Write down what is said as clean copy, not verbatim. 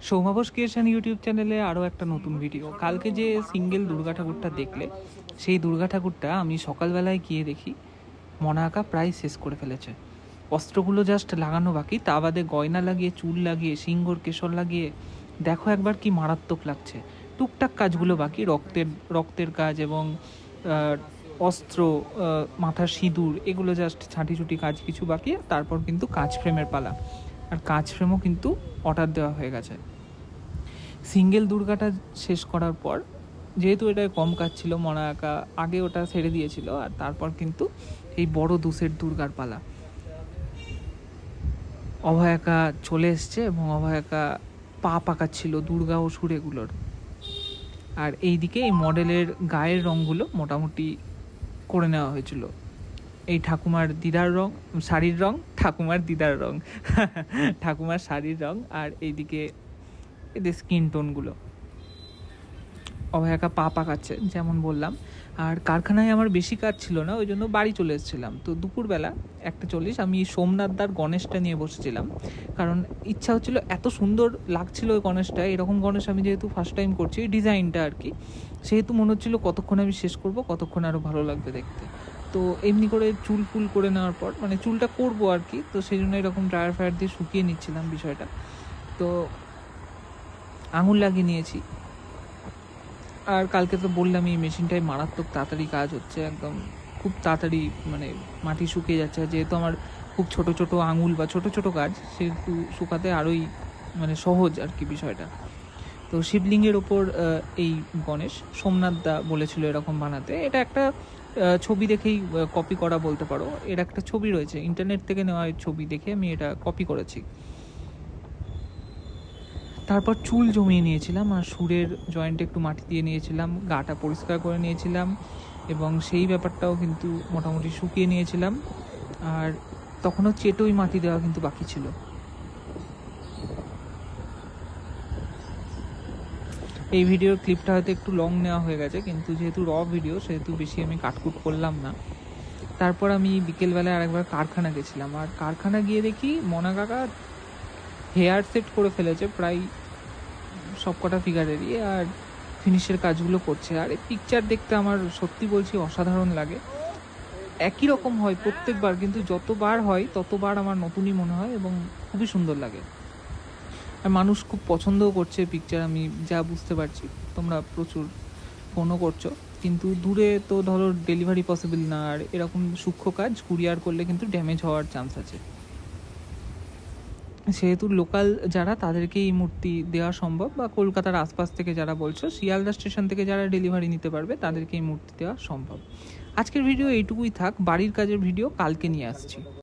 সৌমাবস creation YouTube চ্যানেলে আরও একটা নতুন ভিডিও। কালকে যে সিঙ্গেল দুর্গা ঠাকুরটা দেখলে, সেই দুর্গা ঠাকুরটা আমি সকালবেলায় গিয়ে দেখি মনা আঁকা প্রায় শেষ করে ফেলেছে। অস্ত্রগুলো জাস্ট লাগানো বাকি, তা বাদে গয়না লাগিয়ে, চুল লাগিয়ে, সিংহর কেশর লাগিয়ে দেখো একবার কি মারাত্মক লাগছে। টুকটাক কাজগুলো বাকি, রক্তের কাজ এবং অস্ত্র, মাথার সিঁদুর, এগুলো জাস্ট ছাঁটিছুটি কাজ কিছু বাকি। তারপর কিন্তু কাঁচ ফ্রেমের পালা, আর কাঁচ ফ্রেমও কিন্তু অর্ডার দেওয়া হয়ে গেছে। সিঙ্গেল দুর্গাটা শেষ করার পর, যেহেতু এটা কম কাজ ছিল, মনা আঁকা আগে ওটা ছেড়ে দিয়েছিল, আর তারপর কিন্তু এই বড় দুসের দুর্গার পালা। অভয়াকা চলে এসছে এবং অভয়াকা পা পাকাচ্ছিল দুর্গা ও সুরেগুলোর। আর এইদিকে এই মডেলের গায়ের রঙগুলো মোটামুটি করে নেওয়া হয়েছিল। এই ঠাকুমার দিদার রং, শাড়ির রং, ঠাকুমার দিদার রং ঠাকুমার শাড়ির রং, আর এইদিকে এদের স্কিন টোনগুলো। অভয়াকা পা পাকাচ্ছে যেমন বললাম। আর কারখানায় আমার বেশি কাজ ছিল না, ওই জন্য বাড়ি চলে এসেছিলাম। তো দুপুরবেলা 1:40 আমি সোমনাথদার গণেশটা নিয়ে বসেছিলাম, কারণ ইচ্ছা হচ্ছিল, এত সুন্দর লাগছিল ওই গণেশটা। এরকম গণেশ আমি যেহেতু ফার্স্ট টাইম করছি, ডিজাইনটা আর কি, সেহেতু মনে হচ্ছিলো কতক্ষণ আমি শেষ করব, কতক্ষণ আরও ভালো লাগবে দেখতে। তো এমনি করে চুল ফুল করে নেওয়ার পর, মানে চুলটা করবো আর কি, তো সেই জন্য এরকম ড্রায়ার ফায়ার দিয়ে শুকিয়ে নিচ্ছিলাম বিষয়টা। তো আঙুল লাগিয়ে নিয়েছি। আর কালকে তো বললাম এই মেশিনটায় মারাত্মক তাড়াতাড়ি কাজ হচ্ছে, একদম খুব তাড়াতাড়ি, মানে মাটি শুকিয়ে যাচ্ছে। যেহেতু আমার খুব ছোট ছোট আঙুল বা ছোট ছোট কাজ, সেহেতু শুকাতে আরোই মানে সহজ আর কি বিষয়টা। তো শিবলিঙ্গের ওপর এই গণেশ সোমনাথদা বলেছিল এরকম বানাতে। এটা একটা ছবি দেখেই কপি করা বলতে পারো। এর একটা ছবি রয়েছে, ইন্টারনেট থেকে নেওয়া ছবি দেখে আমি এটা কপি করেছি। তারপর চুল জমিয়ে নিয়েছিলাম, আর সুরের জয়েন্টে একটু মাটি দিয়ে নিয়েছিলাম, গাটা পরিষ্কার করে নিয়েছিলাম, এবং সেই ব্যাপারটাও কিন্তু মোটামুটি শুকিয়ে নিয়েছিলাম। আর তখনও চেটোই মাটি দেওয়া কিন্তু বাকি ছিল। এই ভিডিওর ক্লিপটা হয়তো একটু লং নেওয়া হয়ে গেছে, কিন্তু যেহেতু ভিডিও সেহেতু বেশি আমি কাটকুট করলাম না। তারপর আমি বিকেলবেলায় আরেকবার কারখানা গেছিলাম, আর কারখানা গিয়ে দেখি মনা কাকা হেয়ার সেট করে ফেলেছে প্রায় সবকটা ফিগারেরই, আর ফিনিশের কাজগুলো করছে। আর এই পিকচার দেখতে আমার সত্যি বলছি অসাধারণ লাগে। একই রকম হয় প্রত্যেকবার, কিন্তু যতবার হয় ততবার আমার নতুনই মনে হয় এবং খুবই সুন্দর লাগে। আর মানুষ খুব পছন্দও করছে পিকচার, আমি যা বুঝতে পারছি। তোমরা প্রচুর ফোনও করছো, কিন্তু দূরে তো ধরো ডেলিভারি পসিবল না, আর এরকম সূক্ষ্ম কাজ কুরিয়ার করলে কিন্তু ড্যামেজ হওয়ার চান্স আছে। সেহেতু লোকাল যারা, তাদেরকে এই মূর্তি দেওয়া সম্ভব, বা কলকাতার আশপাশ থেকে যারা বলছো, শিয়ালদা স্টেশন থেকে যারা ডেলিভারি নিতে পারবে, তাদেরকে এই মূর্তি দেওয়া সম্ভব। আজকের ভিডিও এইটুকুই থাক, বাড়ির কাজের ভিডিও কালকে নিয়ে আসছি।